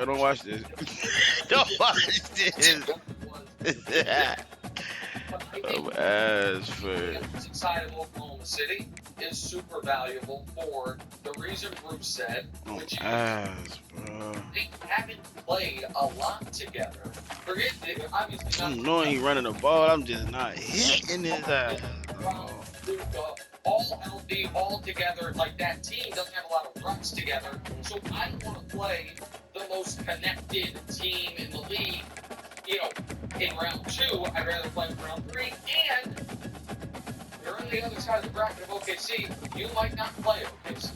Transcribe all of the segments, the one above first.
I don't watch this. Don't watch this. But I think I'm ass the for. defensive side of Oklahoma City is super valuable for the reason Bruce said, I'm which is ass, bro. they haven't played a lot together. Forget obviously not I'm knowing he running the ball. I'm just not hitting his ass. Brown, Oh. Luka, all healthy, all together. Like that team doesn't have a lot of reps together. So I want to play the most connected team in the league. You know, in round two, I'd rather play in round three. And you're on the other side of the bracket of OKC. You might not play OKC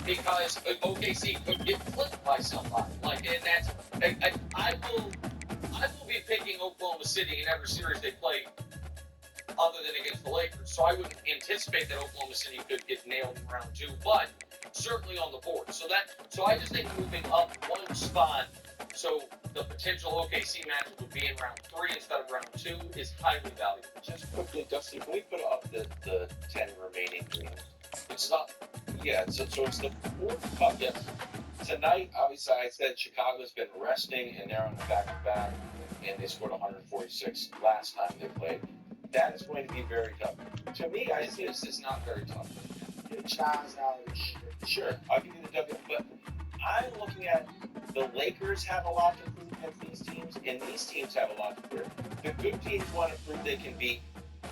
because OKC could get flipped by somebody. Like, and that's I will be picking Oklahoma City in every series they play other than against the Lakers. So I would anticipate that Oklahoma City could get nailed in round two, but certainly on the board. So I just think moving up one spot, so the potential OKC matchup would be in round three instead of round two is highly valuable. Just quickly, Dusty, can we put up the 10 remaining games? It's not. Yeah, so it's the fourth cup. Yes. Tonight, obviously, I said Chicago's been resting, and they're on the back-to-back, and they scored 146 last time they played. That is going to be very tough. To me, I see This is not very tough. Chaz out. Sure, I'll give you the W, but I'm looking at the Lakers have a lot to prove against these teams, and these teams have a lot to prove. The good teams want to prove they can beat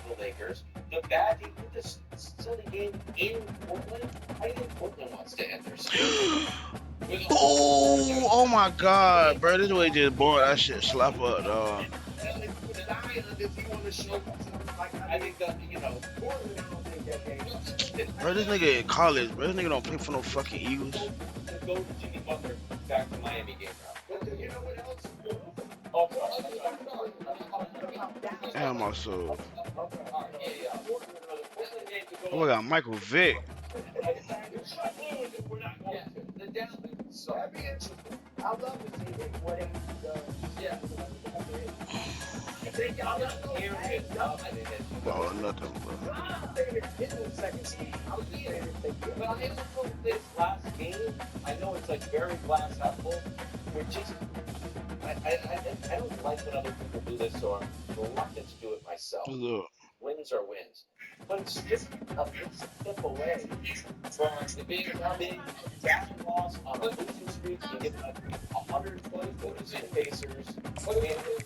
the Lakers. The bad teams with this silly game in Portland. I think Portland wants to end their season. Oh, oh my God, bro. This way just bored. That shit slap up, dog. I think that, Portland, I don't think that game. Bro, this nigga in college, bro. This nigga don't play for no fucking Eagles. To go to Jimmy Butler back to Miami game round. You know what else? Damn, my soul. Yeah. Oh, we got Michael Vick. We're not going to. The down. So That'd be interesting. I'd love to see what he does. yeah. If they got here and up, Oh, nothing, bro. I was just saying, but I also think this last game, I know it's like very glass half full. We're just, I don't like when other people do this, so I'm reluctant to do it myself. Look. Wins are wins. But it's just a big step away from being a big bad loss on a losing streak and getting 120 footers in Pacers.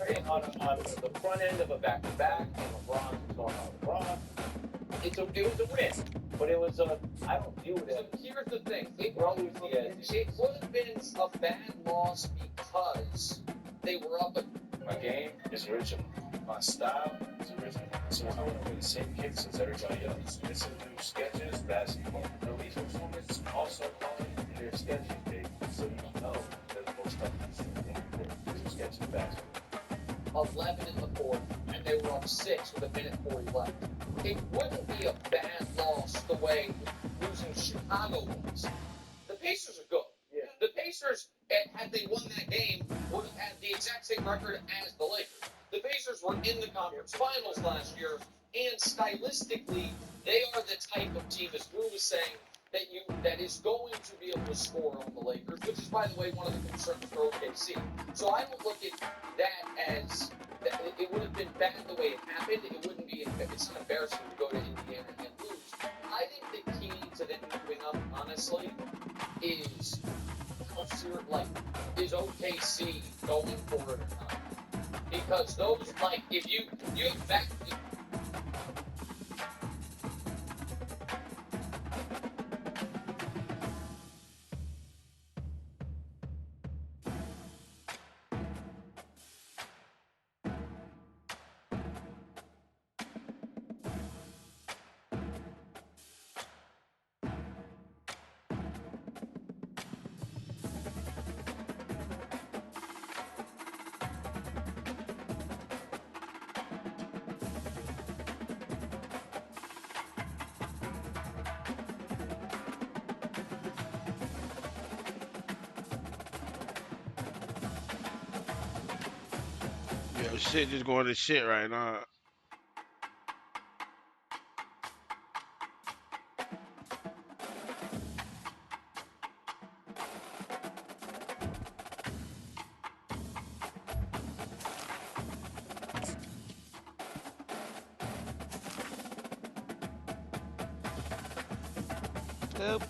And on the front end of a back-to-back, and LeBron was going on LeBron. It was a win, but it was I don't view it as. Here's the thing. It always would have been a bad loss because they were up. My game is original. My style is original. So I want to be the same kid since everybody else. It's a new sketches, basketball. The Elite Performance also calling their sketches big, so you know that the most stuff is sketches basketball. 11 in the fourth, and they were up 6 with a minute 40 left. It wouldn't be a bad loss the way losing Chicago was. The Pacers are good. Yeah. The Pacers, had they won that game, would have had the exact same record as the Lakers. The Pacers were in the conference finals last year, and stylistically, they are the type of team, as Drew was saying, that is going to be able to score on the Lakers, which is, by the way, one of the concerns for OKC. So I don't look at that as that it would have been bad the way it happened. It wouldn't be. It's embarrassing to go to Indiana and lose. I think the key to them moving up, honestly, is is OKC going for it or not? Because those, like, if you back. Yo, shit just going to shit right now. Help.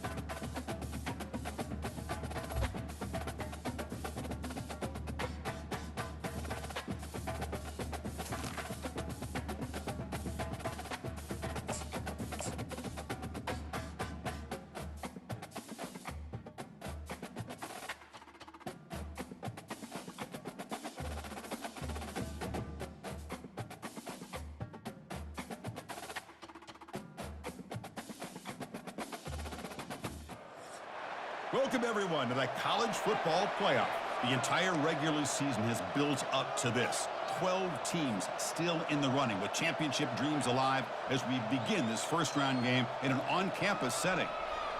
Welcome, everyone, to the College Football Playoff. The entire regular season has built up to this. 12 teams still in the running with championship dreams alive as we begin this first-round game in an on-campus setting.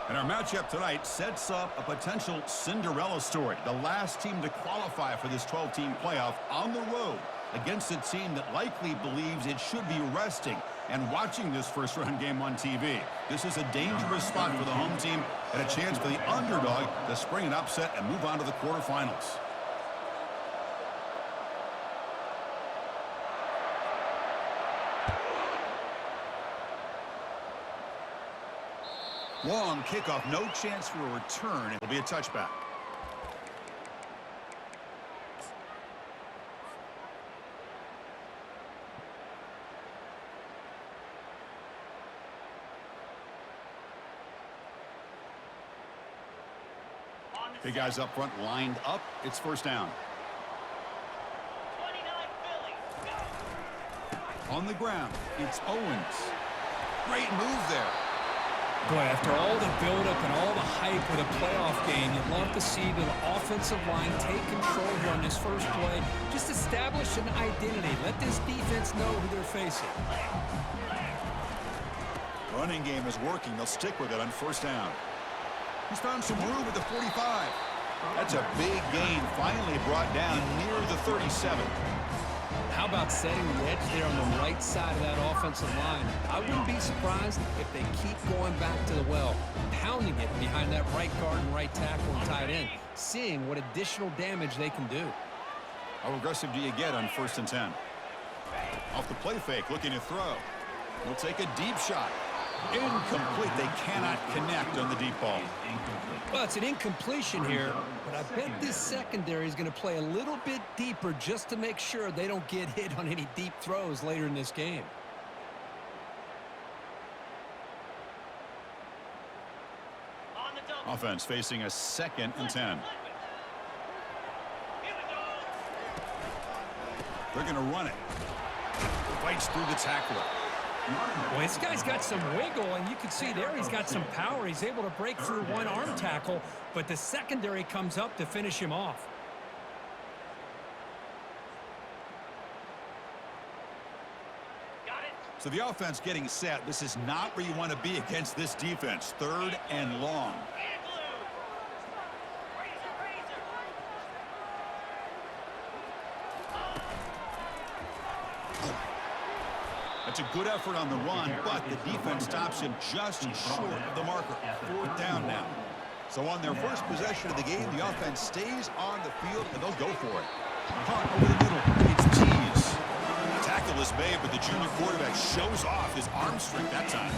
And our matchup tonight sets up a potential Cinderella story. The last team to qualify for this 12-team playoff on the road against a team that likely believes it should be resting and watching this first-round game on TV. This is a dangerous spot for the home team and a chance for the underdog to spring an upset and move on to the quarterfinals. Long kickoff, no chance for a return. It'll be a touchback. Big guys up front lined up. It's first down. On the ground, it's Owens. Great move there. Boy, after all the buildup and all the hype with a playoff game, you'd love to see the offensive line take control here on this first play. Just establish an identity. Let this defense know who they're facing. Running game is working. They'll stick with it on first down. He's found some room at the 45. That's a big gain, finally brought down near the 37. How about setting the edge there on the right side of that offensive line? I wouldn't be surprised if they keep going back to the well, pounding it behind that right guard and right tackle and tight end, seeing what additional damage they can do. How aggressive do you get on 1st and 10? Off the play fake, looking to throw. He'll take a deep shot. Incomplete. They cannot connect on the deep ball. Well, it's an incompletion here, but I bet this secondary is going to play a little bit deeper just to make sure they don't get hit on any deep throws later in this game. Offense facing a 2nd and 10. They're going to run it. Fights through the tackler. Well, this guy's got some wiggle, and you can see there he's got some power. He's able to break through one arm tackle, but the secondary comes up to finish him off. So the offense getting set. This is not where you want to be against this defense. 3rd and long. That's a good effort on the run, but the defense stops him just short of the marker. 4th down now. So on their first possession of the game, the offense stays on the field, and they'll go for it. Punt over the middle. It's Tees. Tackle is made, but the junior quarterback shows off his arm strength that time.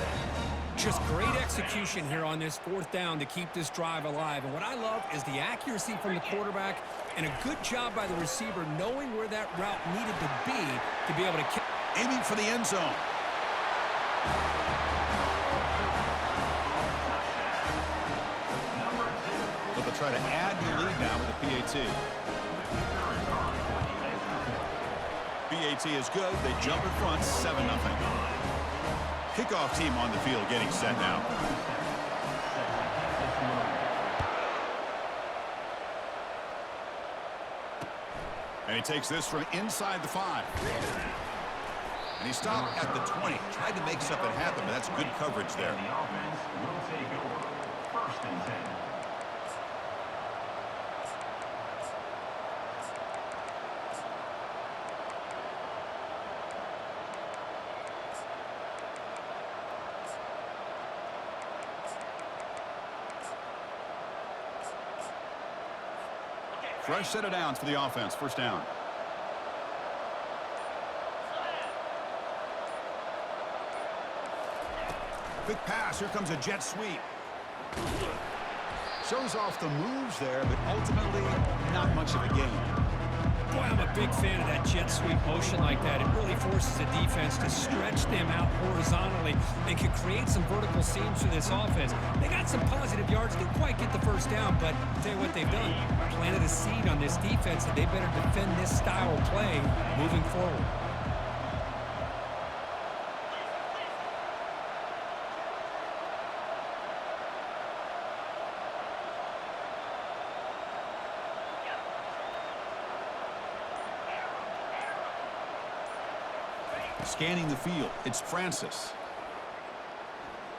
Just great execution here on this 4th down to keep this drive alive. And what I love is the accuracy from the quarterback and a good job by the receiver knowing where that route needed to be able to kick. Aiming for the end zone. But they'll try to add the lead now with a PAT. PAT is good. They jump in front, 7-0. Kickoff team on the field getting set now. And he takes this from inside the 5. And he stopped at the 20. Tried to make something happen, but that's good coverage there. The offense will take over 1st and 10. Fresh set of downs for the offense. 1st down. Quick pass. Here comes a jet sweep. Shows off the moves there, but ultimately not much of a gain. Boy, I'm a big fan of that jet sweep motion like that. It really forces the defense to stretch them out horizontally and can create some vertical seams for this offense. They got some positive yards, didn't quite get the first down, but I'll tell you what they've done. Planted a seed on this defense, and they better defend this style of play moving forward. Scanning the field, it's Francis.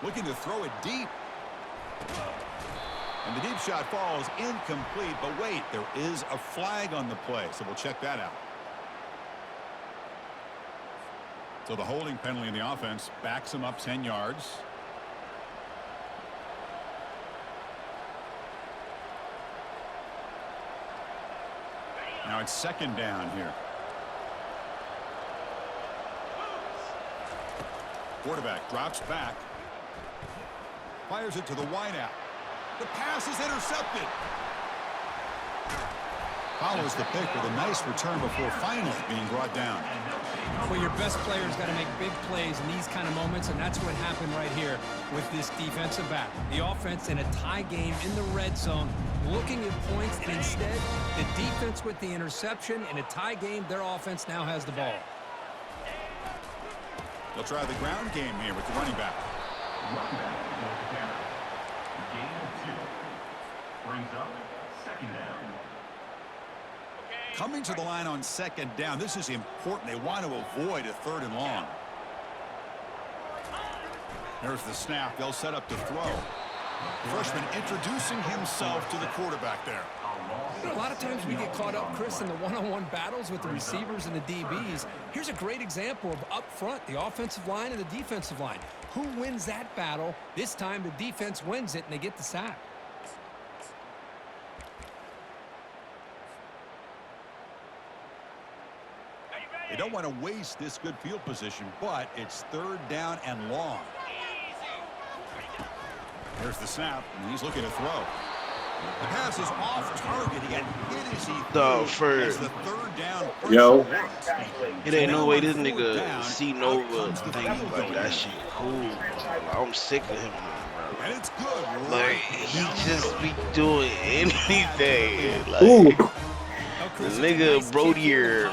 Looking to throw it deep. And the deep shot falls incomplete, but wait, there is a flag on the play, so we'll check that out. So the holding penalty in the offense backs him up 10 yards. Now it's second down here. Quarterback drops back. Fires it to the wideout. The pass is intercepted. Follows the pick with a nice return before finally being brought down. Well, your best players got to make big plays in these kind of moments, and that's what happened right here with this defensive back. The offense in a tie game in the red zone, looking at points, and instead, the defense with the interception. In a tie game, their offense now has the ball. They'll try the ground game here with the running back. Running back will prepare. Gain of 2. Brings up second down. Coming to the line on second down. This is important. They want to avoid a third and long. There's the snap. They'll set up to throw. Freshman introducing himself to the quarterback there. You know, a lot of times we get caught up, Chris, in the one-on-one battles with the receivers and the DBs. Here's a great example of up front, the offensive line and the defensive line. Who wins that battle? This time the defense wins it, and they get the sack. They don't want to waste this good field position, but it's third down and long. There's the snap, and he's looking to throw. The pass is off target. He got hit as he threw as the third down. Yo. It ain't no way this nigga see Nova thing like that shit cool, bro. I'm sick of him, bro. And it's good. Like, he just be doing anything. Like, the nigga Brodier,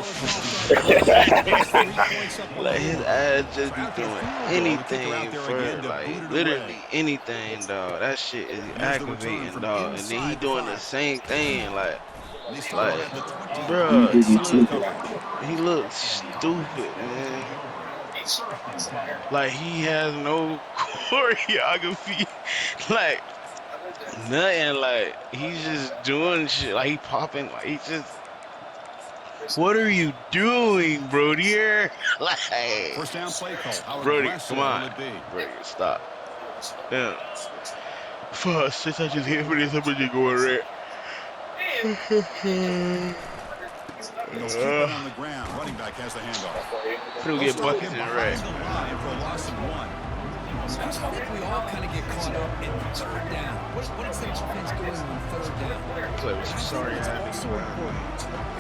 like his ass just be doing anything for like literally anything, dog. That shit is aggravating, dog. And then he doing the same thing, like bruh, he looks stupid, man. Like he has no choreography, like nothing. Like he's just doing shit, like he popping, like he just. What are you doing, Brodier? Like, first down play call. Brody, come on. Brody, stop. Damn. Fuck, since I just hit for this, I'm just going red. On the ground. Running back has the handoff. He'll get buckets in red. I think we all kind of get caught up in third down. What is the offense doing on third down? Play with you. Sorry, What's so important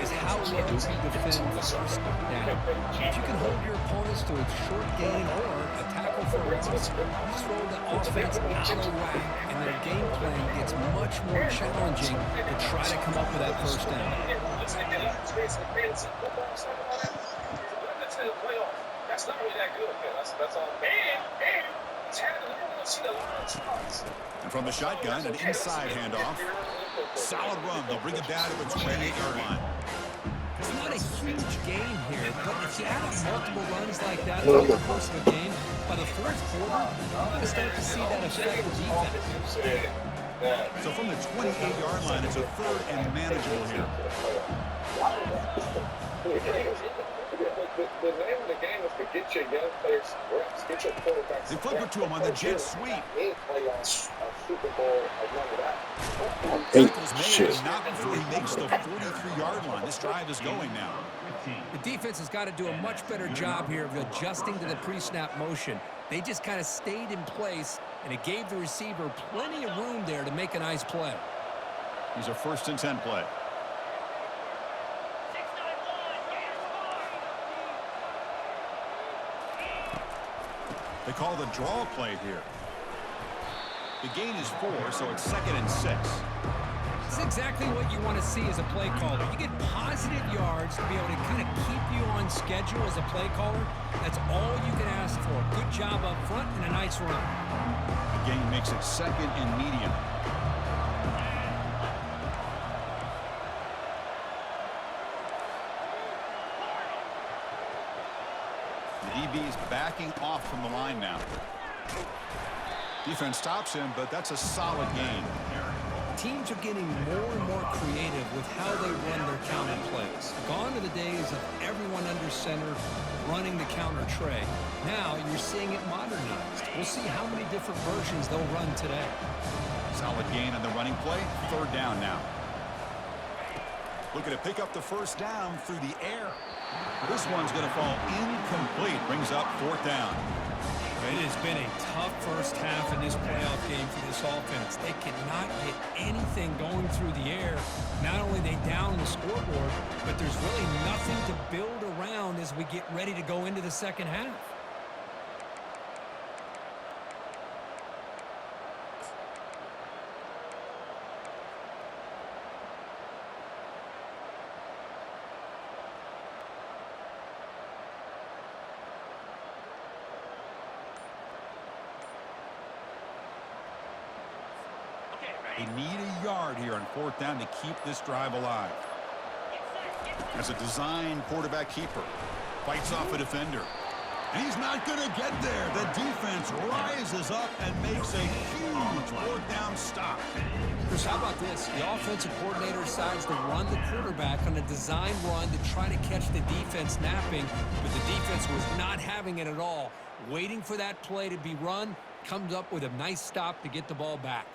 is how well you defend the first down. If you can hold your opponents to a short gain or a tackle for a loss, you throw the offense out of whack, and their game plan gets much more challenging to try to come up with that first down. That's not really that good. That's all. And from the shotgun, an inside handoff. Solid run. They'll bring it down to the 28-yard line. It's not a huge gain here, but if you add up multiple runs like that over the course of a game, by the fourth quarter, you're going to start to see that affect the defense. So from the 28-yard line, it's a third and manageable here. The name of the game is to get your young players reps, get your quarterbacks. They flip it to him on the jet sweep. Super Bowl, Shit. Not before he makes the 43-yard line. This drive is going now. The defense has got to do a much better job here of adjusting to the pre-snap motion. They just kind of stayed in place, and it gave the receiver plenty of room there to make a nice play. Here's a 1st and 10 play. They call the draw play here. The gain is 4, so it's 2nd and 6. It's exactly what you want to see as a play caller. You get positive yards to be able to kind of keep you on schedule as a play caller. That's all you can ask for. Good job up front and a nice run. The gain makes it 2nd and medium. The DB is backing off from the line now. Defense stops him, but that's a solid gain. Teams are getting more and more creative with how they run their counter plays. Gone are the days of everyone under center running the counter tray. Now you're seeing it modernized. We'll see how many different versions they'll run today. Solid gain on the running play. 3rd down now. Looking to pick up the 1st down through the air. This one's going to fall incomplete. Brings up 4th down. It has been a tough first half in this playoff game for this offense. They cannot get anything going through the air. Not only are they down the scoreboard, but there's really nothing to build around as we get ready to go into the second half. They need a yard here on 4th down to keep this drive alive. As a design quarterback keeper. Fights off a defender. And he's not going to get there. The defense rises up and makes a huge 4th down stop. Chris, how about this? The offensive coordinator decides to run the quarterback on a design run to try to catch the defense napping, but the defense was not having it at all. Waiting for that play to be run, comes up with a nice stop to get the ball back.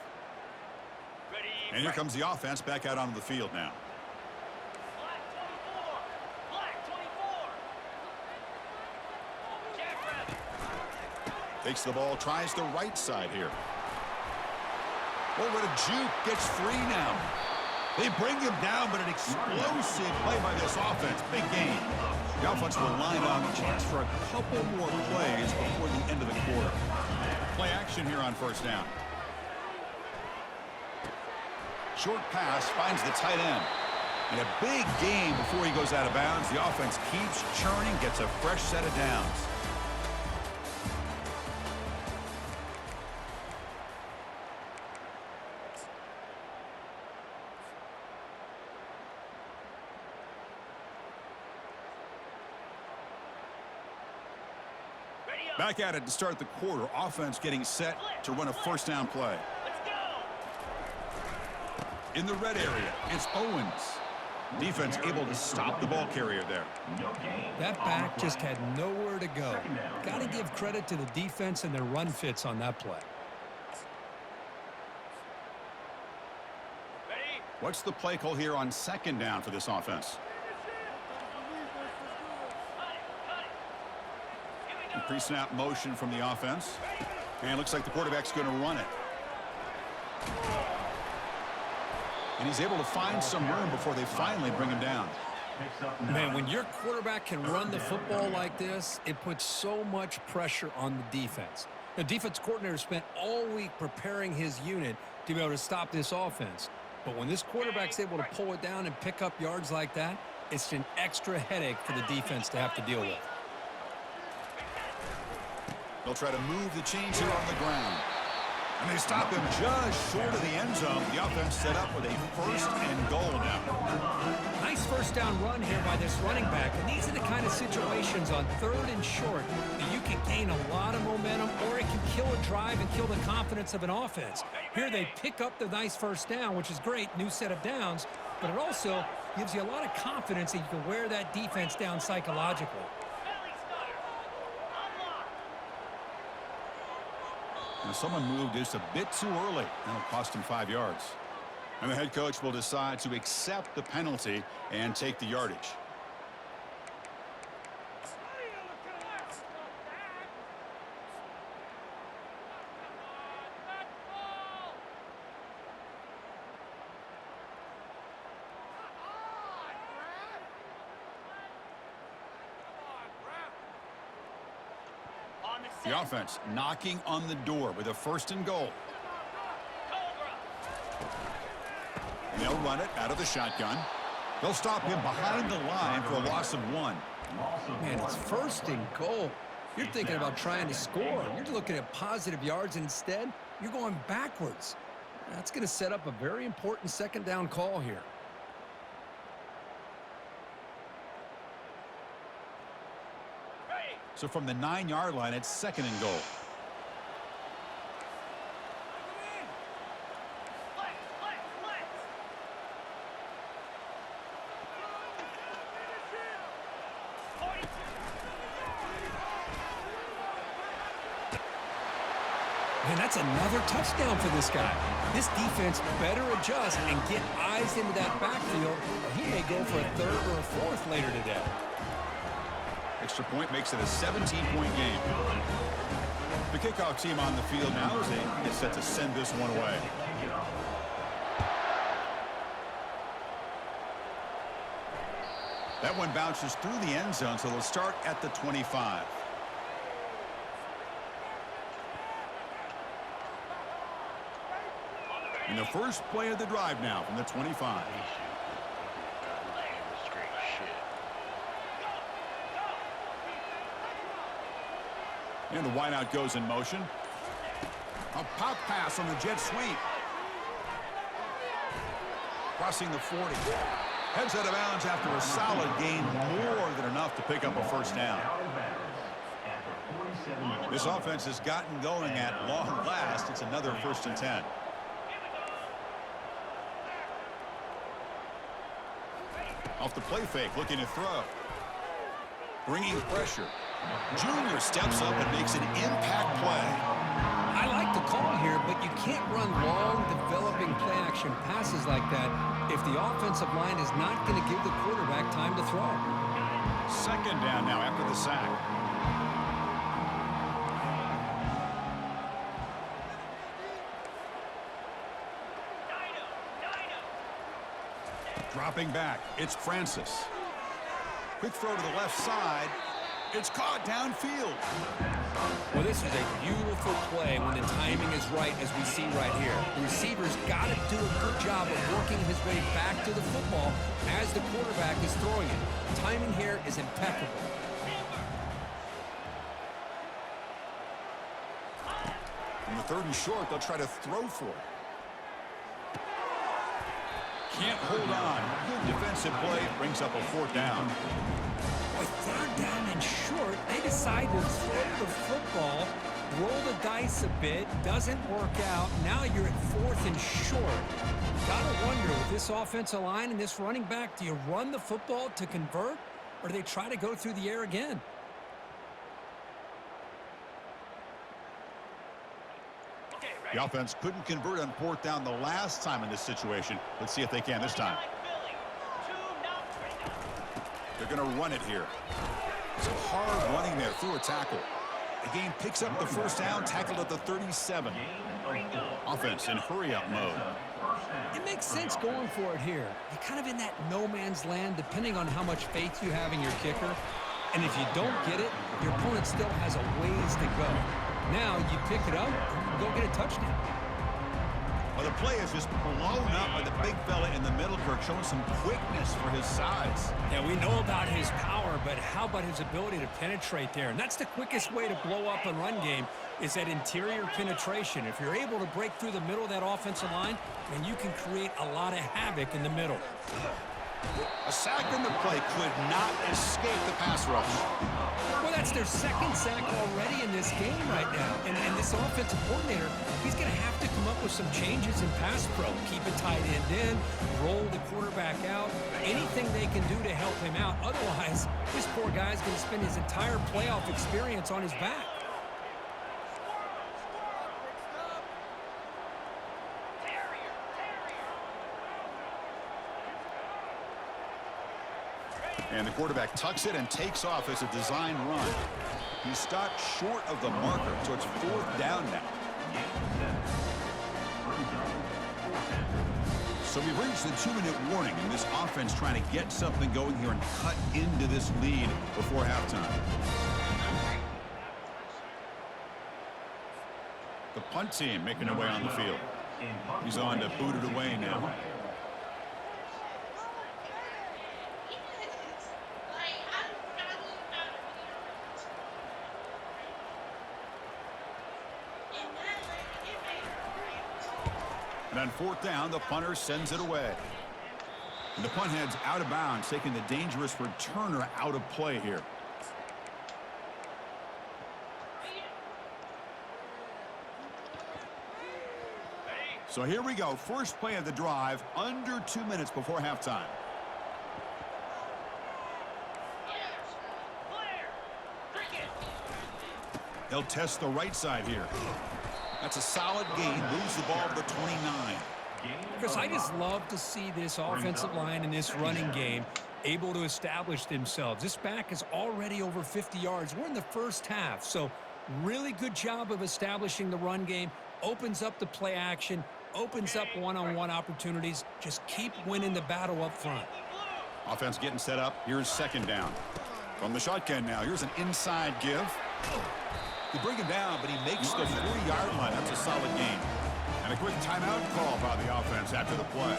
And here comes the offense back out onto the field now. Takes the ball, tries the right side here. Over to Juke, gets free now. They bring him down, but an explosive play by this offense. Big gain. The offense will line up, chance for a couple more plays before the end of the quarter. Play action here on 1st down. Short pass finds the tight end. And a big gain before he goes out of bounds. The offense keeps churning, gets a fresh set of downs. Back at it to start the quarter. Offense getting set to run a 1st down play. In the red area, it's Owens. Defense able to stop the ball carrier there. That back just had nowhere to go. Got to give credit to the defense and their run fits on that play. What's the play call here on 2nd down for this offense? Pre-snap motion from the offense. And it looks like the quarterback's going to run it. And he's able to find some room before they finally bring him down. Man, when your quarterback can run the football like this, it puts so much pressure on the defense. The defense coordinator spent all week preparing his unit to be able to stop this offense. But when this quarterback's able to pull it down and pick up yards like that, it's an extra headache for the defense to have to deal with. They'll try to move the chains here on the ground. And they stop him just short of the end zone. The offense set up with a 1st and goal now. Nice 1st down run here by this running back. And these are the kind of situations on 3rd and short that you can gain a lot of momentum, or it can kill a drive and kill the confidence of an offense. Here they pick up the nice 1st down, which is great, new set of downs, but it also gives you a lot of confidence that you can wear that defense down psychologically. Now someone moved just a bit too early. That'll cost him 5 yards. And the head coach will decide to accept the penalty and take the yardage. The offense knocking on the door with a 1st and goal. And they'll run it out of the shotgun. They'll stop him behind the line for a loss of 1. Man, it's 1st and goal. You're thinking about trying to score. You're looking at positive yards. Instead, you're going backwards. That's going to set up a very important 2nd down call here. So from the 9-yard line, it's 2nd and goal. And that's another touchdown for this guy. This defense better adjust and get eyes into that backfield, or he may go for a 3rd or a 4th later today. Extra point makes it a 17-point game. The kickoff team on the field now as they get set to send this one away. That one bounces through the end zone, so they'll start at the 25. And the first play of the drive now from the 25. And the wideout goes in motion. A pop pass on the jet sweep. Crossing the 40. Heads out of bounds after a solid gain, more than enough to pick up a 1st down. This offense has gotten going at long last. It's another 1st and 10. Off the play fake, looking to throw. Bringing pressure. Junior steps up and makes an impact play. I like the call here, but you can't run long, developing play-action passes like that if the offensive line is not going to give the quarterback time to throw. 2nd down now after the sack. Dropping back, it's Francis. Quick throw to the left side. It's caught downfield. Well, this is a beautiful play when the timing is right, as we see right here. The receiver's got to do a good job of working his way back to the football as the quarterback is throwing it. Timing here is impeccable. On the 3rd and short, they'll try to throw for it. Can't hold on. Good defensive play brings up a 4th down. With 3rd down and short, they decide to throw the football, roll the dice a bit, doesn't work out. Now you're at 4th and short. Gotta wonder, with this offensive line and this running back, do you run the football to convert, or do they try to go through the air again? The offense couldn't convert on 4th down the last time in this situation. Let's see if they can this time. They're going to run it here. It's hard running there through a tackle. The game picks up the 1st down, tackled at the 37. Offense in hurry-up mode. It makes sense going for it here. You're kind of in that no man's land, depending on how much faith you have in your kicker. And if you don't get it, your opponent still has a ways to go. Now you pick it up and go get a touchdown. Well, the play is just blown up by the big fella in the middle, Kirk, showing some quickness for his size. Yeah, we know about his power, but how about his ability to penetrate there? And that's the quickest way to blow up a run game, is that interior penetration. If you're able to break through the middle of that offensive line, then you can create a lot of havoc in the middle. A sack in the play could not escape the pass rush. Well, that's their 2nd sack already in this game right now. And this offensive coordinator, he's going to have to come up with some changes in pass pro. Keep a tight end in, roll the quarterback out, anything they can do to help him out. Otherwise, this poor guy's going to spend his entire playoff experience on his back. And the quarterback tucks it and takes off as a design run. He stopped short of the marker, so it's 4th down now. So we've reached the 2-minute warning, and this offense trying to get something going here and cut into this lead before halftime. The punt team making their way on the field. He's on to boot it away now. And on fourth down, the punter sends it away. And the punt heads out of bounds, taking the dangerous returner out of play here. So here we go. First play of the drive, under 2 minutes before halftime. They'll test the right side here. That's a solid gain. Moves the ball to the 29. Chris, I just love to see this offensive line and this running game able to establish themselves. This back is already over 50 yards. We're in the first half, so really good job of establishing the run game. Opens up the play action, opens up one-on-one opportunities. Just keep winning the battle up front. Offense getting set up. Here's second down. From the shotgun now, here's an inside give. They bring him down, but he makes the 40-yard line. That's a solid gain. And a quick timeout call by the offense after the play.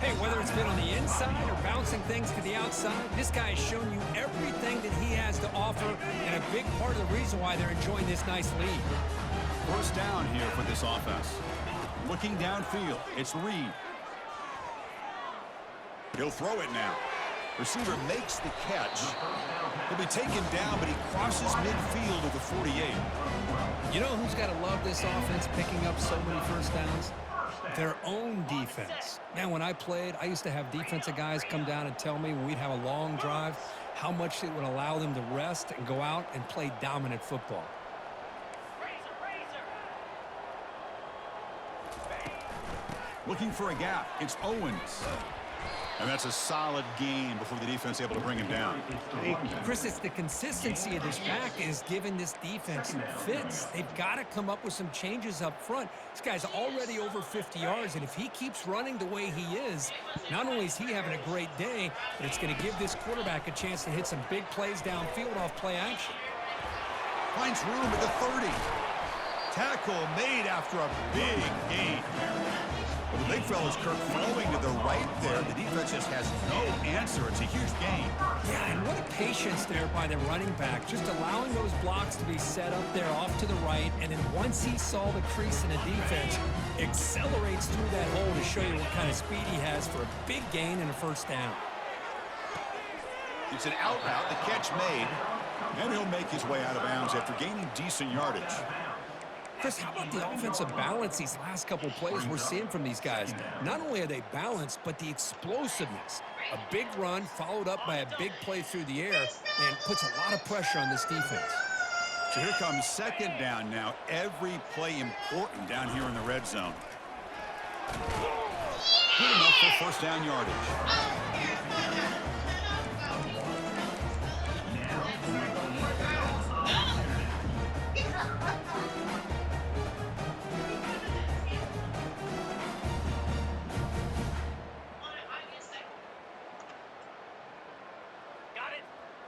Hey, whether it's been on the inside or bouncing things to the outside, this guy has shown you everything that he has to offer, and a big part of the reason why they're enjoying this nice lead. First down here for this offense. Looking downfield, it's Reed. He'll throw it now. Receiver makes the catch. He'll be taken down, but he crosses midfield at the 48. You know who's got to love this offense picking up so many first downs? Their own defense. Man, when I played, I used to have defensive guys come down and tell me when we'd have a long drive how much it would allow them to rest and go out and play dominant football. Looking for a gap. It's Owens. And that's a solid gain before the defense able to bring him down. Chris, it's the consistency of this back is giving this defense some fits. They've got to come up with some changes up front. This guy's already over 50 yards, and if he keeps running the way he is, not only is he having a great day, but it's going to give this quarterback a chance to hit some big plays downfield off play action. Finds room at the 30. Tackle made after a big gain. Well, the big fella's Kirk throwing to the right there. The defense just has no answer. It's a huge gain. Yeah, and what a patience there by the running back, just allowing those blocks to be set up there off to the right, and then once he saw the crease in the defense, accelerates through that hole to show you what kind of speed he has for a big gain and a first down. It's an out route, the catch made, and he'll make his way out of bounds after gaining decent yardage. Chris, how about the offensive balance these last couple plays we're seeing from these guys? Not only are they balanced, but the explosiveness. A big run followed up by a big play through the air and puts a lot of pressure on this defense. So here comes second down now. Every play important down here in the red zone. Good enough for first down yardage.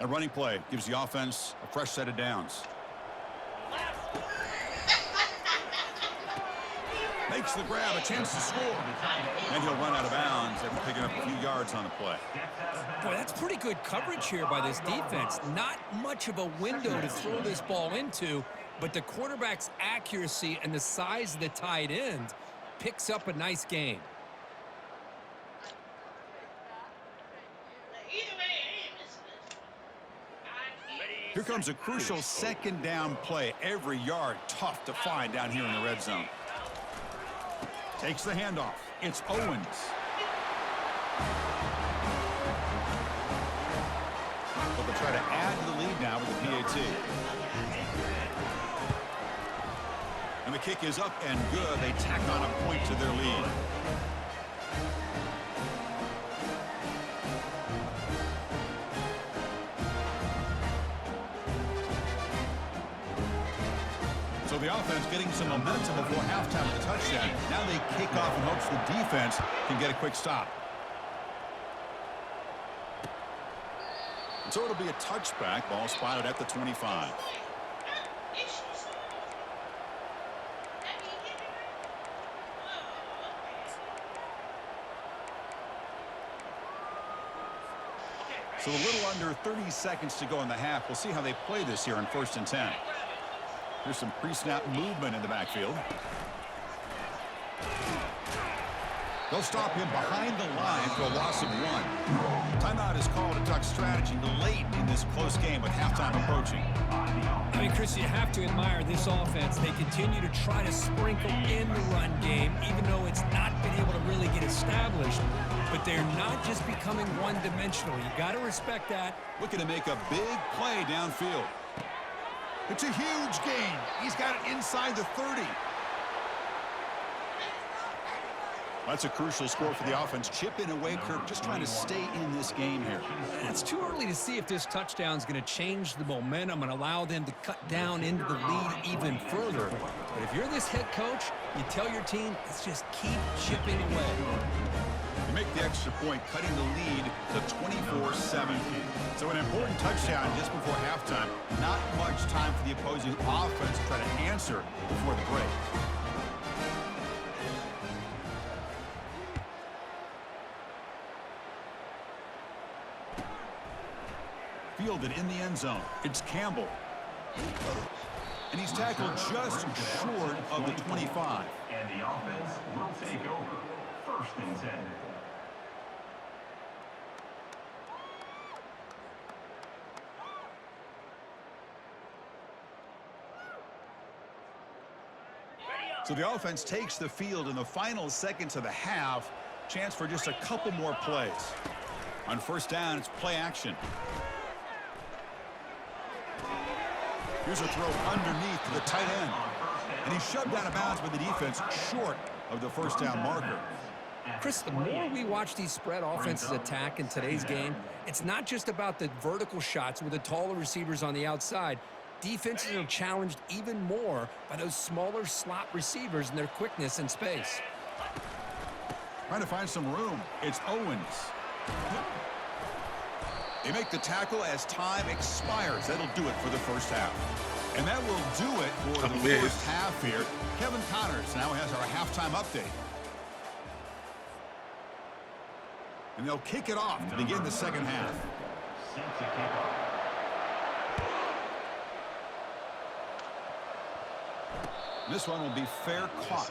A running play gives the offense a fresh set of downs. Makes the grab, a chance to score. And he'll run out of bounds after picking up a few yards on the play. Boy, that's pretty good coverage here by this defense. Not much of a window to throw this ball into, but the quarterback's accuracy and the size of the tight end picks up a nice gain. Here comes a crucial second down play. Every yard tough to find down here in the red zone. Takes the handoff. It's Owens. So they'll try to add to the lead now with the PAT. And the kick is up and good. They tack on a point to their lead. So the offense getting some momentum before halftime with the touchdown. Now they kick off in hopes the defense can get a quick stop. And so it'll be a touchback. Ball spotted at the 25. So a little under 30 seconds to go in the half. We'll see how they play this here on 1st and 10. There's some pre-snap movement in the backfield. They'll stop him behind the line for a loss of 1. Timeout is called to duck strategy late in this close game with halftime approaching. I mean, Chris, you have to admire this offense. They continue to try to sprinkle in the run game, even though it's not been able to really get established. But they're not just becoming one-dimensional. You got to respect that. Looking to make a big play downfield. It's a huge gain. He's got it inside the 30. That's a crucial score for the offense. Chipping away, Kirk, just trying to stay in this game here. It's too early to see if this touchdown is going to change the momentum and allow them to cut down into the lead even further. But if you're this head coach, you tell your team, let's just keep chipping away. You make the extra point, cutting the lead to 24-7. So an important touchdown just before halftime. Not much time for the opposing offense to try to answer before the break. Fielded in the end zone. It's Campbell. And he's tackled just short of the 25. And the offense will take over. 1st and 10. So the offense takes the field in the final seconds of the half. Chance for just a couple more plays. On 1st down, it's play action. Here's a throw underneath to the tight end. And he's shoved out of bounds by the defense short of the 1st down marker. Chris, the more we watch these spread offenses attack in today's game, it's not just about the vertical shots with the taller receivers on the outside. Defenses are challenged even more by those smaller slot receivers and their quickness in space. Trying to find some room. It's Owens. They make the tackle as time expires. That'll do it for the 1st half. And that will do it for the 1st half here. Kevin Connors now has our halftime update. And they'll kick it off to begin the 2nd half. Set to kick off. This one will be fair caught.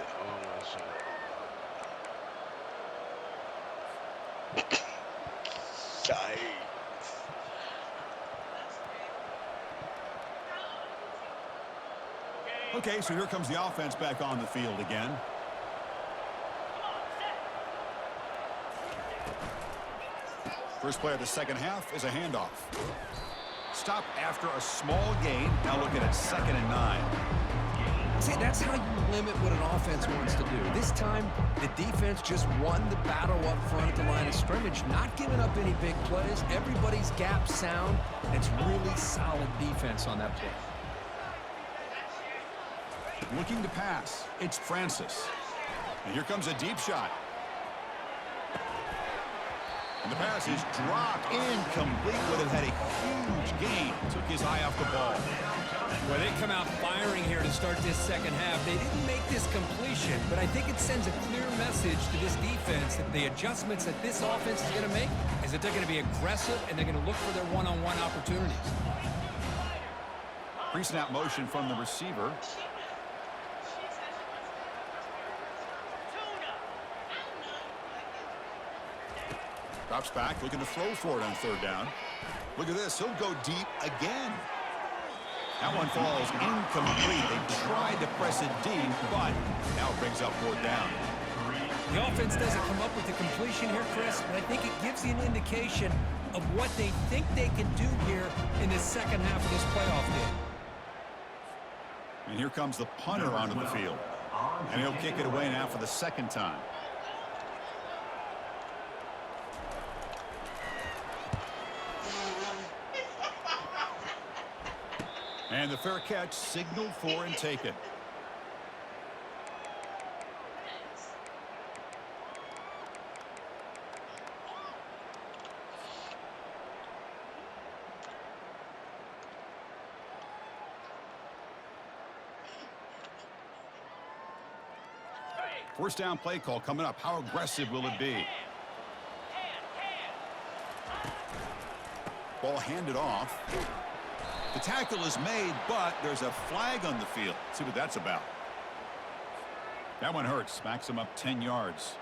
Okay, so here comes the offense back on the field again. First play of the 2nd half is a handoff. Stop after a small gain. Now looking at 2nd and 9. See, that's how you limit what an offense wants to do. This time, the defense just won the battle up front at the line of scrimmage, not giving up any big plays. Everybody's gap sound. It's really solid defense on that play. Looking to pass. It's Francis. And here comes a deep shot. And the pass is dropped. Incomplete. Would have had a huge gain. Took his eye off the ball. Well, they come out firing here to start this 2nd half. They didn't make this completion, but I think it sends a clear message to this defense that the adjustments that this offense is going to make is that they're going to be aggressive and they're going to look for their one-on-one opportunities. Pre-snap motion from the receiver. Drops back, looking to throw for it on 3rd down. Look at this, he'll go deep again. That one falls incomplete. They tried to press it deep, but now it brings up 4th down. The offense doesn't come up with the completion here, Chris, but I think it gives you an indication of what they think they can do here in the 2nd half of this playoff game. And here comes the punter onto the field. And he'll kick it away now for the 2nd time. And the fair catch signaled for and taken. First down play call coming up. How aggressive will it be? Ball handed off. The tackle is made, but there's a flag on the field. Let's see what that's about. That one hurts. Smacks him up 10 yards.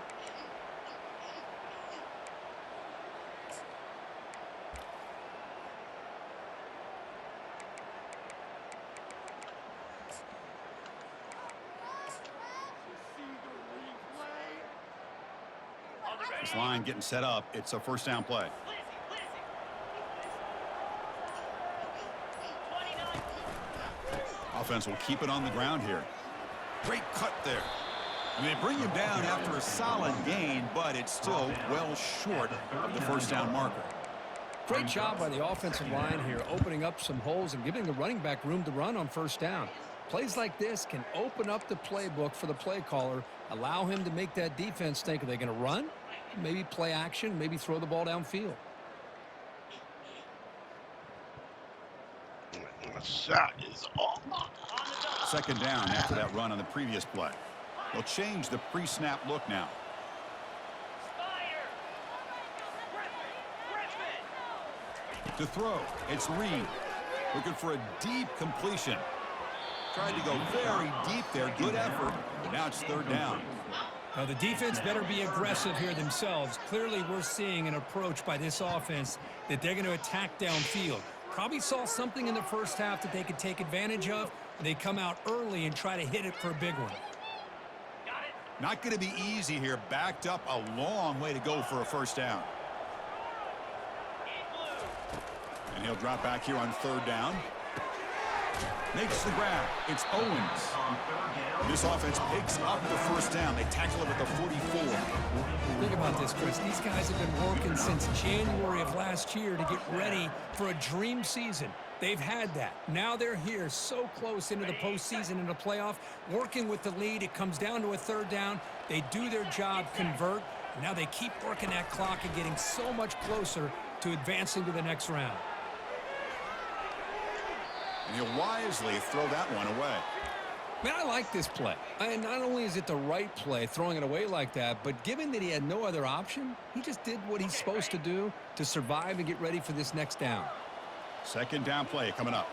This line getting set up. It's a first down play. Offense will keep it on the ground here. Great cut there. I mean, they bring him down after a solid gain, but it's still well short of the first down marker. Great job by the offensive line here, opening up some holes and giving the running back room to run on first down. Plays like this can open up the playbook for the play caller, allow him to make that defense think, are they going to run? Maybe play action, maybe throw the ball downfield. Shot is off. Second down after that run on the previous play. They'll change the pre-snap look now. To throw, it's Reed. Looking for a deep completion. Tried to go very deep there. Good effort. But now it's third down. Now the defense better be aggressive here themselves. Clearly we're seeing an approach by this offense that they're going to attack downfield. Probably saw something in the first half that they could take advantage of. And they come out early and try to hit it for a big one. Not going to be easy here. Backed up a long way to go for a first down. And he'll drop back here on third down. Makes the grab. It's Owens. This offense picks up the first down. They tackle him at the 44. Think about this, Chris. These guys have been working since January of last year to get ready for a dream season. They've had that. Now they're here so close into the postseason and the playoff, working with the lead. It comes down to a third down. They do their job, convert. And now they keep working that clock and getting so much closer to advancing to the next round. And he'll wisely throw that one away. Man, I like this play. And not only is it the right play, throwing it away like that, but given that he had no other option, he just did what he's supposed to do to survive and get ready for this next down. Second down play coming up.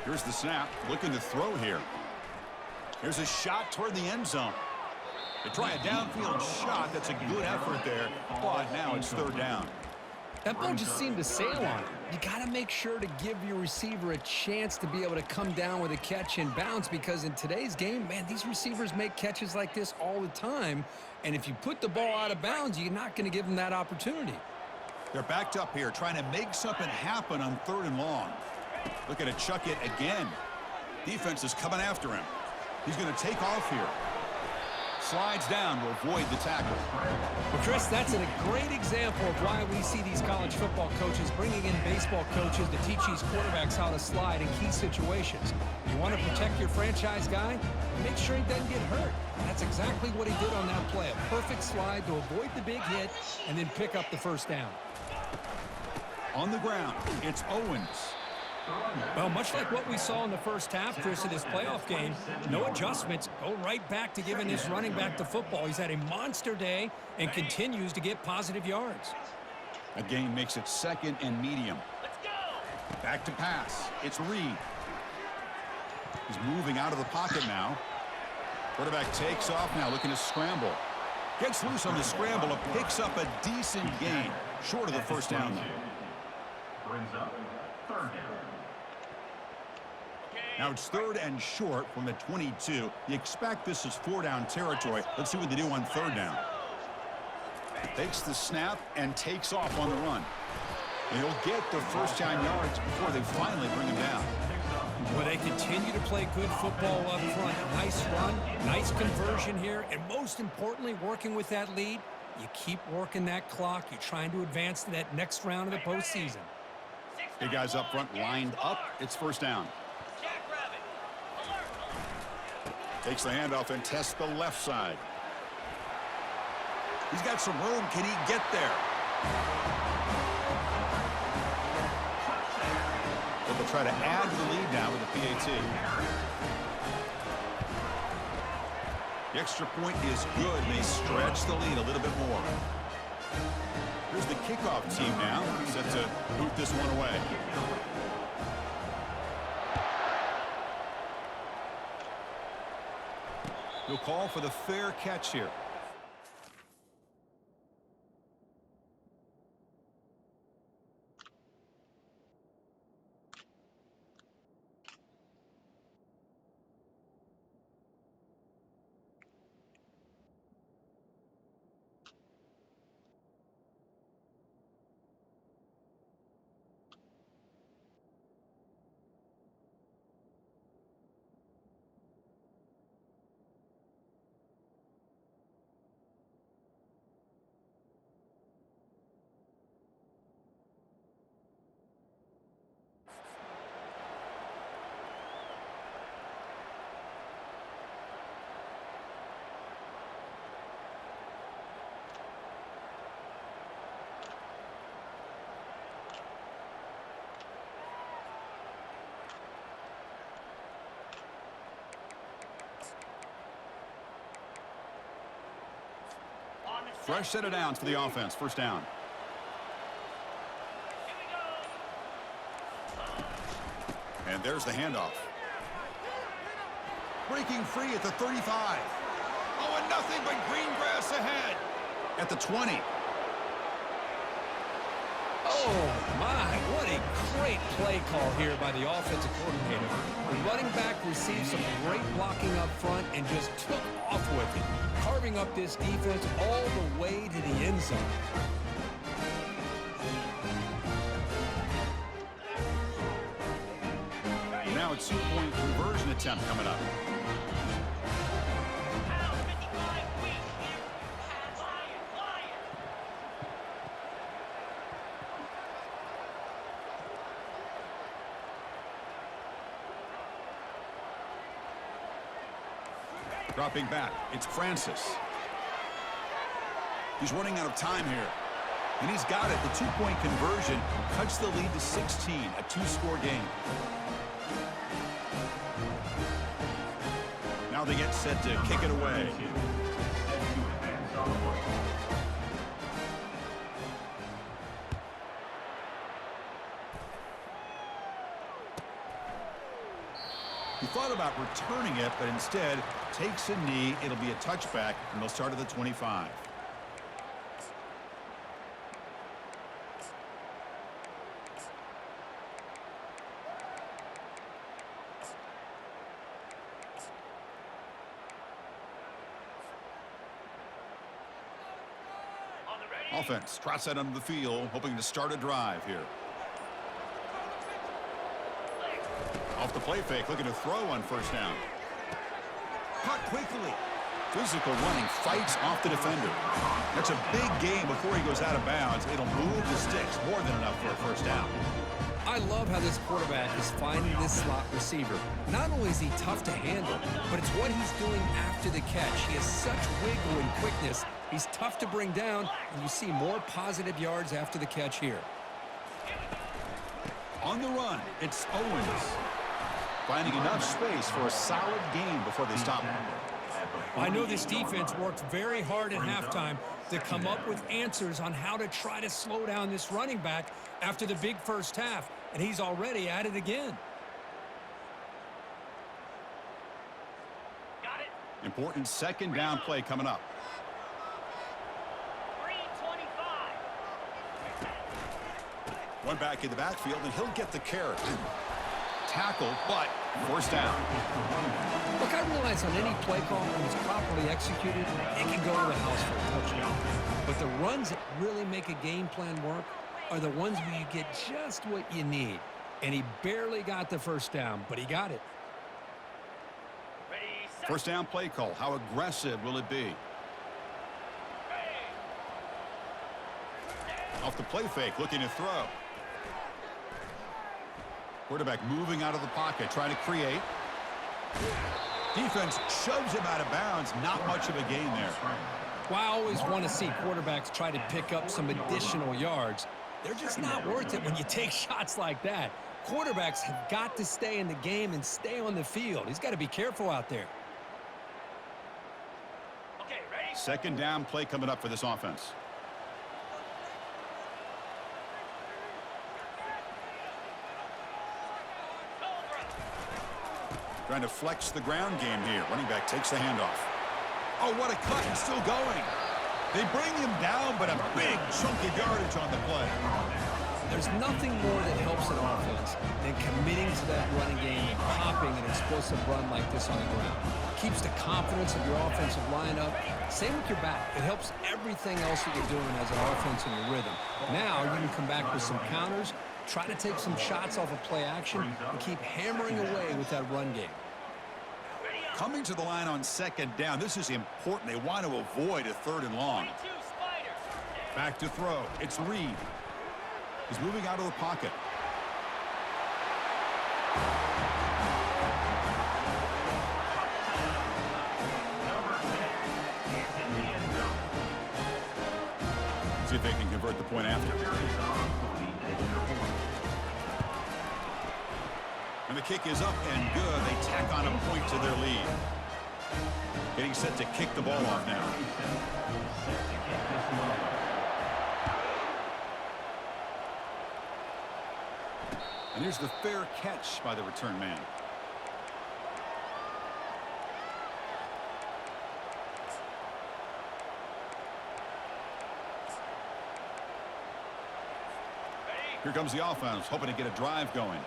Here's the snap. Looking to throw here. Here's a shot toward the end zone. They try a downfield shot. That's a good effort there. But now it's third down. That ball just seemed to sail on it. You got to make sure to give your receiver a chance to be able to come down with a catch and bounce, because in today's game, man, these receivers make catches like this all the time. And if you put the ball out of bounds, you're not going to give them that opportunity. They're backed up here trying to make something happen on third and long. Looking to chuck it again. Defense is coming after him. He's going to take off here. Slides down to avoid the tackle. Well, Chris, that's a great example of why we see these college football coaches bringing in baseball coaches to teach these quarterbacks how to slide in key situations. You want to protect your franchise guy? Make sure he doesn't get hurt. That's exactly what he did on that play. A perfect slide to avoid the big hit and then pick up the first down. On the ground, it's Owens. Well, much like what we saw in the first half, Chris, of this playoff game, no adjustments. Go right back to giving this running back the football. He's had a monster day and continues to get positive yards. A gain makes it second and medium. Back to pass. It's Reed. He's moving out of the pocket now. Quarterback takes off now, looking to scramble. Gets loose on the scramble and picks up a decent gain. Short of the first down, though. Brings up third down. Now it's third and short from the 22. You expect this is four-down territory. Let's see what they do on third down. Takes the snap and takes off on the run. And he'll get the first down yards before they finally bring him down. Well, they continue to play good football up front. Nice run, nice conversion here, and most importantly, working with that lead, you keep working that clock. You're trying to advance to that next round of the postseason. Big guys up front lined up. It's first down. Takes the handoff and tests the left side. He's got some room. Can he get there? But they'll try to add to the lead now with the PAT. The extra point is good. They stretch the lead a little bit more. Here's the kickoff team now, set to boot this one away. He'll call for the fair catch here. Fresh set of downs for the offense. First down. And there's the handoff. Breaking free at the 35. Oh, and nothing but green grass ahead. At the 20. Oh, my. What a great play call here by the offensive coordinator. The running back received some great blocking up front and just took off with it, carving up this defense all the way to the end zone. Now a two-point conversion attempt coming up. Dropping back, it's Francis. He's running out of time here. And he's got it. The two-point conversion cuts the lead to 16, a two-score game. Now they get set to kick it away. He thought about returning it, but instead takes a knee. It'll be a touchback, and they'll start at the 25. Offense trots that under the field, hoping to start a drive here. Off the play fake, looking to throw on first down. Caught quickly. Physical running, fights off the defender. That's a big gain before he goes out of bounds. It'll move the sticks, more than enough for a first down. I love how this quarterback is finding this slot receiver. Not only is he tough to handle, but it's what he's doing after the catch. He has such wiggle and quickness. He's tough to bring down, and you see more positive yards after the catch here. On the run, it's Owens. Finding enough space for a solid gain before they stop him. I know this defense worked very hard at halftime to come up with answers on how to try to slow down this running back after the big first half, and he's already at it again. Got it. Important second down play coming up. 325. One back in the backfield, and he'll get the carry. Tackle, but first down. Look, I realize on any play call, when it's properly executed, it can go to the house for a touchdown. But the runs that really make a game plan work are the ones where you get just what you need. And he barely got the first down, but he got it. Ready, set. First down play call. How aggressive will it be? Off the play fake, looking to throw. Quarterback moving out of the pocket, trying to create. Defense shoves him out of bounds. Not much of a gain there. Well, I always want to see quarterbacks try to pick up some additional yards. They're just not worth it when you take shots like that. Quarterbacks have got to stay in the game and stay on the field. He's got to be careful out there. Second down play coming up for this offense. Trying to flex the ground game here. Running back takes the handoff. Oh, what a cut, and still going. They bring him down, but a big chunk of yardage on the play. There's nothing more that helps an offense than committing to that running game and popping an explosive run like this on the ground. Keeps the confidence of your offensive lineup. Same with your back. It helps everything else that you're doing as an offense in your rhythm. Now you can come back with some counters, try to take some shots off of play action, and keep hammering away with that run game. Coming to the line on second down. This is important. They want to avoid a 3rd and long. Back to throw. It's Reed. He's moving out of the pocket. See if they can convert the point after. And the kick is up and good. They tack on a point to their lead. Getting set to kick the ball off now. And here's the fair catch by the return man. Here comes the offense, hoping to get a drive going.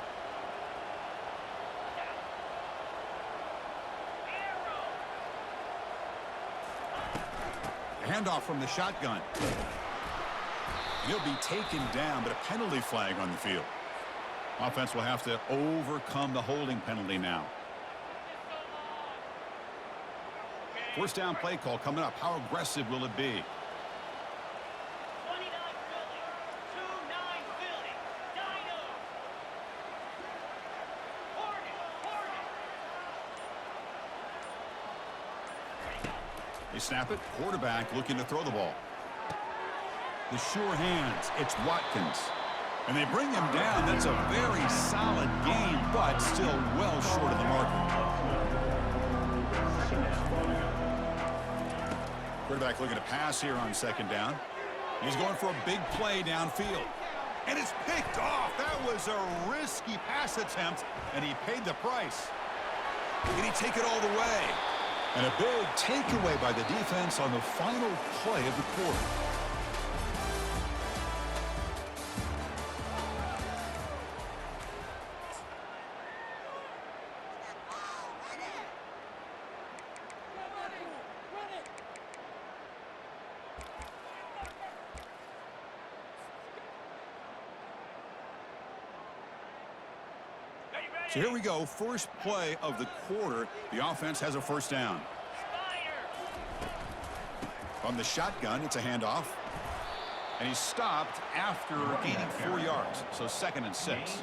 Handoff from the shotgun. And he'll be taken down, but a penalty flag on the field. Offense will have to overcome the holding penalty now. First down play call coming up. How aggressive will it be? They snap it. Quarterback looking to throw the ball. The sure hands. It's Watkins. And they bring him down. That's a very solid game, but still well short of the marker. Quarterback looking to pass here on second down. He's going for a big play downfield. And it's picked off. That was a risky pass attempt, and he paid the price. Can he take it all the way? And a big takeaway by the defense on the final play of the quarter. So here we go, first play of the quarter. The offense has a first down. From the shotgun, it's a handoff. And he's stopped after gaining 4 yards, so 2nd and 6.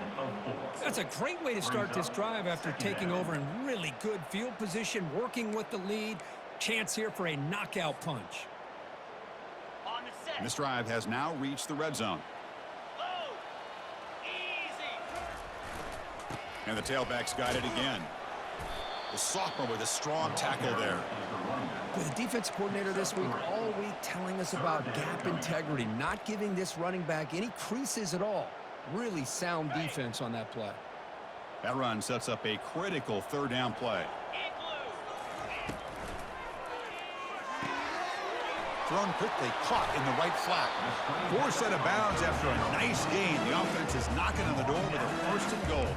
That's a great way to start this drive after taking over in really good field position, working with the lead. Chance here for a knockout punch. And this drive has now reached the red zone. And the tailback's got it again. The sophomore with a strong tackle there. With the defense coordinator this week, all week telling us about gap integrity, not giving this running back any creases at all. Really sound defense on that play. That run sets up a critical 3rd down play. Thrown quickly, caught in the right flat. 4 set of bounds after a nice game. The offense is knocking on the door with a 1st and goal.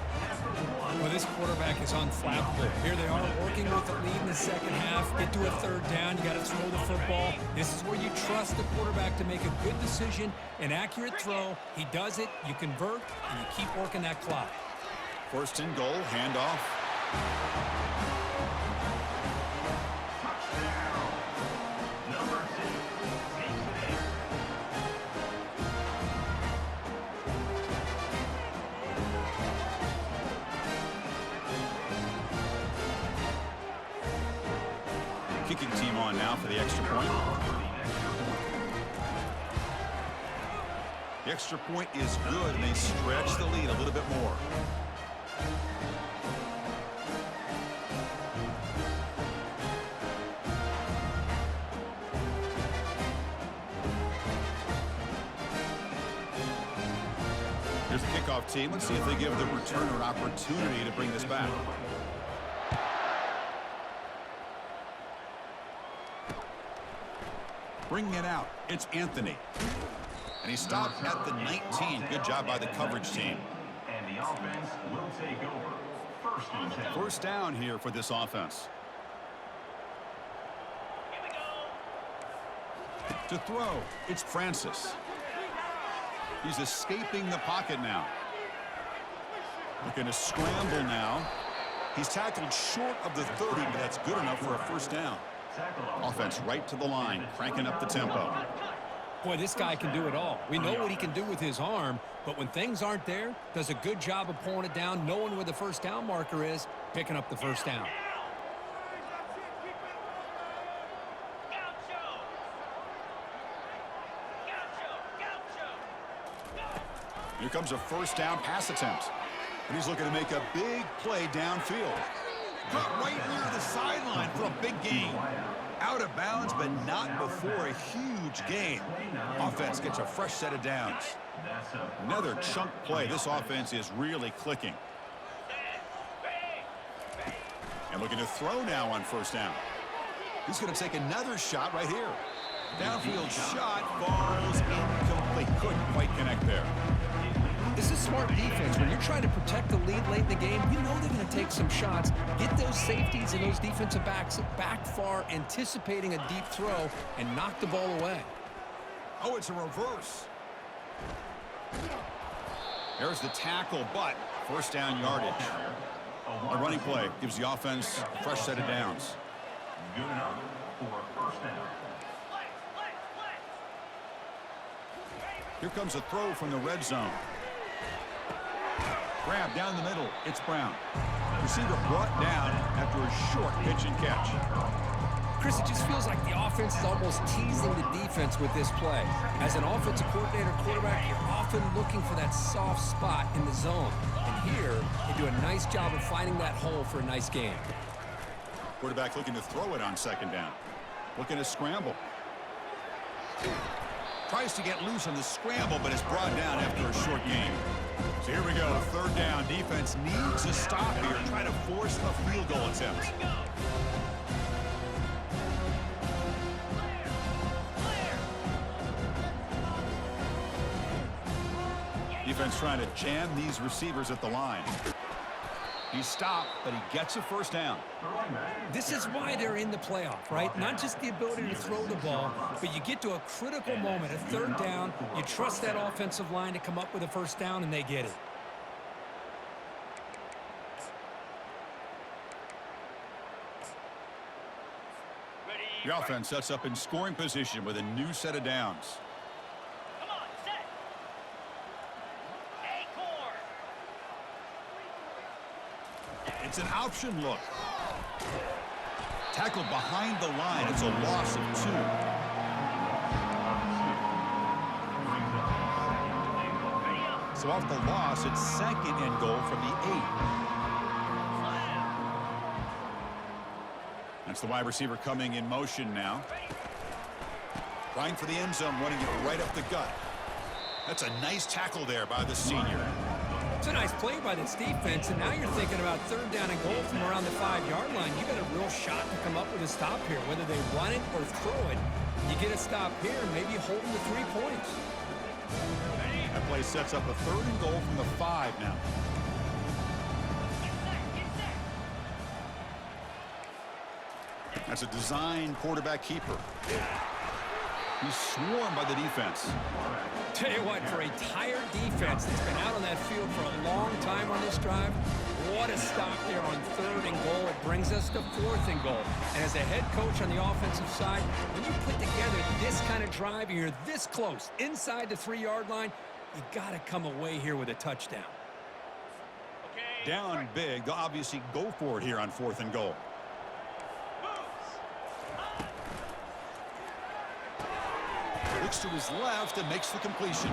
Well, this quarterback is unflappable. Here they are working with the lead in the second half. Get to a 3rd down. You got to throw the football. This is where you trust the quarterback to make a good decision, an accurate throw. He does it, you convert, and you keep working that clock. 1st and goal, handoff. Kicking team on now for the extra point. The extra point is good, and they stretch the lead a little bit more. kickoff team. Let's see if they give the returner an opportunity to bring this back. Bringing it out, it's Anthony. And he stopped at the 19. Good job by the coverage team. And the offense will take over. First and 10. First down here for this offense. To throw, it's Francis. He's escaping the pocket now. Looking to scramble now. He's tackled short of the 30, but that's good enough for a first down. Offense right to the line, cranking up the tempo. Boy, this guy can do it all. We know what he can do with his arm, but when things aren't there, does a good job of pulling it down, knowing where the first down marker is, picking up the first down. Here comes a first down pass attempt. And he's looking to make a big play downfield. Got right near the sideline for a big gain. Out of bounds, but not before a huge gain. Offense gets a fresh set of downs. Another chunk play. This offense is really clicking. And looking to throw now on first down. He's going to take another shot right here. Downfield shot falls incomplete. Couldn't quite connect there. This is smart defense. When you're trying to protect the lead late in the game, you know they're going to take some shots. Get those safeties and those defensive backs back far, anticipating a deep throw, and knock the ball away. Oh, it's a reverse. There's the tackle, but first down yardage. A running play gives the offense a fresh set of downs. Good enough for first down. Here comes a throw from the red zone. Grab down the middle. It's Brown. Receiver brought down after a short pitch and catch. Chris, it just feels like the offense is almost teasing the defense with this play. As an offensive coordinator, quarterback, you're often looking for that soft spot in the zone. And here, they do a nice job of finding that hole for a nice game. Quarterback looking to throw it on second down. Looking to scramble. Tries to get loose on the scramble, but is brought down after a short game. So here we go, third down. Defense needs a stop here. Try to force a field goal attempt. Defense trying to jam these receivers at the line. He stopped, but he gets a first down. This is why they're in the playoff, right? Not just the ability to throw the ball, but you get to a critical moment, a third down, you trust that offensive line to come up with a first down, and they get it. The offense sets up in scoring position with a new set of downs. It's an option look. Tackled behind the line. It's a loss of 2. So off the loss, it's second and goal from the 8. That's the wide receiver coming in motion now. Trying for the end zone, running it right up the gut. That's a nice tackle there by the senior. It's a nice play by this defense, and now you're thinking about third down and goal from around the 5-yard line. You got a real shot to come up with a stop here, whether they run it or throw it. You get a stop here, maybe holding the 3 points. That play sets up a third and goal from the 5 now. That's a design quarterback keeper. He's swarmed by the defense. Tell you what, for a tired defense that's been out on that field for a long time on this drive, what a stop there on third and goal. It brings us to fourth and goal. And as a head coach on the offensive side, when you put together this kind of drive and you're this close, inside the 3-yard line, you got to come away here with a touchdown. Down big. They'll obviously go for it here on fourth and goal. Looks to his left and makes the completion.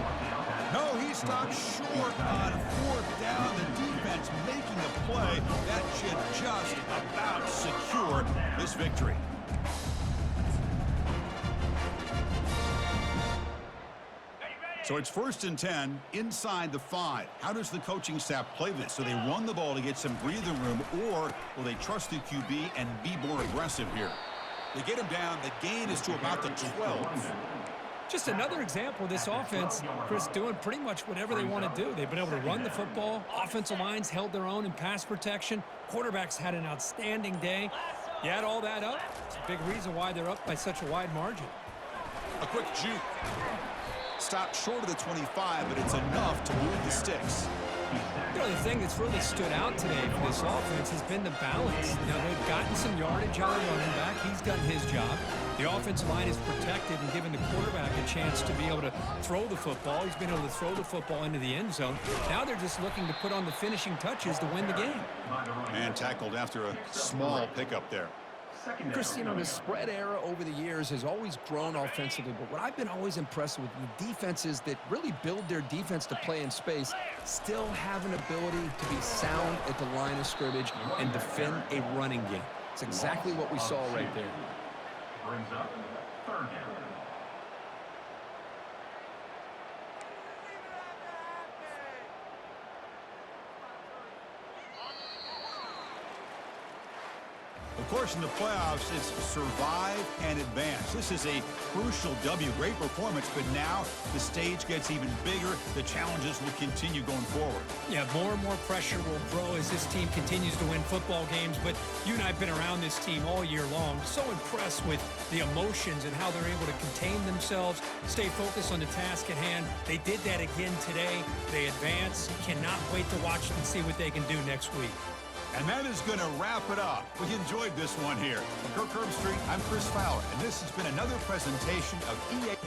No, he stopped short on fourth down. The defense making a play that should just about secure this victory. So it's 1st and 10 inside the 5. How does the coaching staff play this? So they run the ball to get some breathing room, or will they trust the QB and be more aggressive here? They get him down. The gain is to about the 12. Just another example of this offense, Chris, doing pretty much whatever they want to do. They've been able to run the football. Offensive lines held their own in pass protection. Quarterbacks had an outstanding day. You add all that up, it's a big reason why they're up by such a wide margin. A quick juke. Stopped short of the 25, but it's enough to move the sticks. You know, the thing that's really stood out today for this offense has been the balance. Now, they've gotten some yardage out of the running back. He's done his job. The offensive line is protected and given the quarterback a chance to be able to throw the football. He's been able to throw the football into the end zone. Now they're just looking to put on the finishing touches to win the game. And tackled after a small pickup there. Chris, you know, the spread era over the years has always grown offensively, but what I've been always impressed with the defenses that really build their defense to play in space still have an ability to be sound at the line of scrimmage and defend a running game. It's exactly what we saw right there. Brings up 3rd down. Of course, in the playoffs, it's survive and advance. This is a crucial W. Great performance, but now the stage gets even bigger. The challenges will continue going forward. Yeah, more and more pressure will grow as this team continues to win football games, but you and I have been around this team all year long. So impressed with the emotions and how they're able to contain themselves, stay focused on the task at hand. They did that again today. They advance. Cannot wait to watch and see what they can do next week. And that is going to wrap it up. We enjoyed this one here. From Kirk Herbstreit, I'm Chris Fowler, and this has been another presentation of EA.